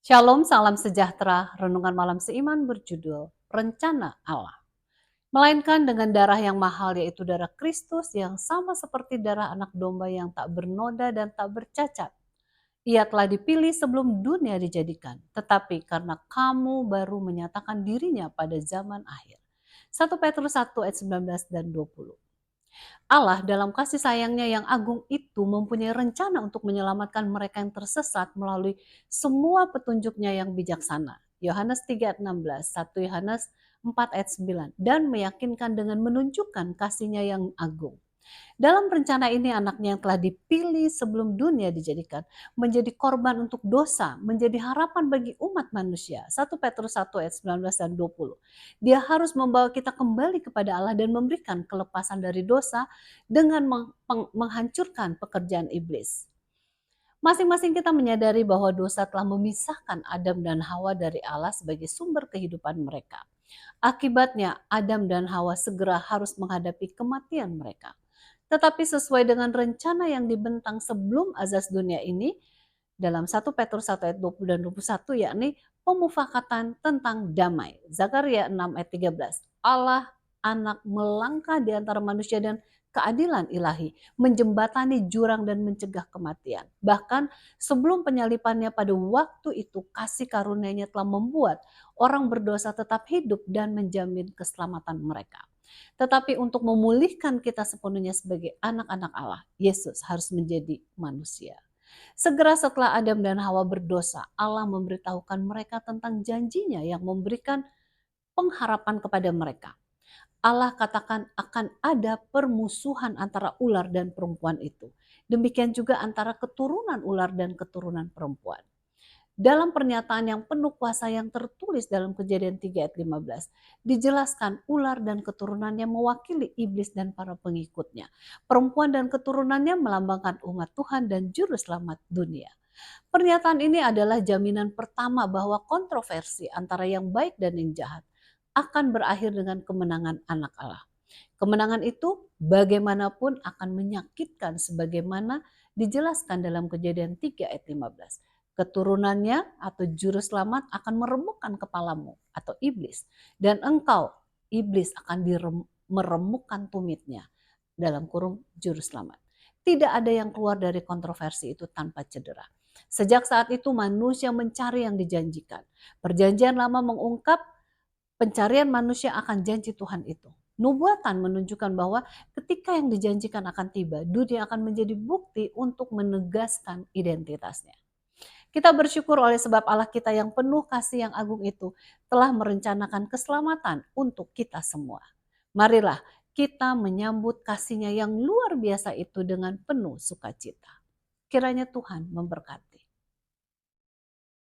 Shalom, salam sejahtera. Renungan malam seiman berjudul Rencana Allah. Melainkan dengan darah yang mahal, yaitu darah Kristus yang sama seperti darah anak domba yang tak bernoda dan tak bercacat. Ia telah dipilih sebelum dunia dijadikan, tetapi karena kamu baru menyatakan dirinya pada zaman akhir. 1 Petrus 1 ayat 19 dan 20. Allah dalam kasih sayangnya yang agung itu mempunyai rencana untuk menyelamatkan mereka yang tersesat melalui semua petunjuknya yang bijaksana. Yohanes 3 ayat 16, 1 Yohanes 4 ayat 9, dan meyakinkan dengan menunjukkan kasihnya yang agung. Dalam rencana ini anaknya yang telah dipilih sebelum dunia dijadikan menjadi korban untuk dosa, menjadi harapan bagi umat manusia. 1 Petrus 1 ayat 19 dan 20. Dia harus membawa kita kembali kepada Allah dan memberikan kelepasan dari dosa dengan menghancurkan pekerjaan iblis. Masing-masing kita menyadari bahwa dosa telah memisahkan Adam dan Hawa dari Allah sebagai sumber kehidupan mereka. Akibatnya Adam dan Hawa segera harus menghadapi kematian mereka. Tetapi sesuai dengan rencana yang dibentang sebelum azas dunia ini, dalam 1 Petrus 1 ayat 20 dan 21, yakni pemufakatan tentang damai. Zakaria 6 ayat 13. Allah anak melangkah di antara manusia dan keadilan ilahi, menjembatani jurang dan mencegah kematian. Bahkan sebelum penyalipannya pada waktu itu, kasih karunia-Nya telah membuat orang berdosa tetap hidup dan menjamin keselamatan mereka. Tetapi untuk memulihkan kita sepenuhnya sebagai anak-anak Allah, Yesus harus menjadi manusia. Segera setelah Adam dan Hawa berdosa, Allah memberitahukan mereka tentang janjinya yang memberikan pengharapan kepada mereka. Allah katakan akan ada permusuhan antara ular dan perempuan itu. Demikian juga antara keturunan ular dan keturunan perempuan. Dalam pernyataan yang penuh kuasa yang tertulis dalam Kejadian 3 ayat 15, dijelaskan ular dan keturunannya mewakili iblis dan para pengikutnya. Perempuan dan keturunannya melambangkan umat Tuhan dan juru selamat dunia. Pernyataan ini adalah jaminan pertama bahwa kontroversi antara yang baik dan yang jahat akan berakhir dengan kemenangan anak Allah. Kemenangan itu bagaimanapun akan menyakitkan sebagaimana dijelaskan dalam Kejadian 3 ayat 15. Keturunannya atau juru selamat akan meremukkan kepalamu atau iblis, dan engkau iblis akan meremukkan tumitnya, dalam kurung juru selamat. Tidak ada yang keluar dari kontroversi itu tanpa cedera. Sejak saat itu manusia mencari yang dijanjikan. Perjanjian lama mengungkap pencarian manusia akan janji Tuhan itu. Nubuatan menunjukkan bahwa ketika yang dijanjikan akan tiba, dunia akan menjadi bukti untuk menegaskan identitasnya. Kita bersyukur oleh sebab Allah kita yang penuh kasih yang agung itu telah merencanakan keselamatan untuk kita semua. Marilah kita menyambut kasih-Nya yang luar biasa itu dengan penuh sukacita. Kiranya Tuhan memberkati.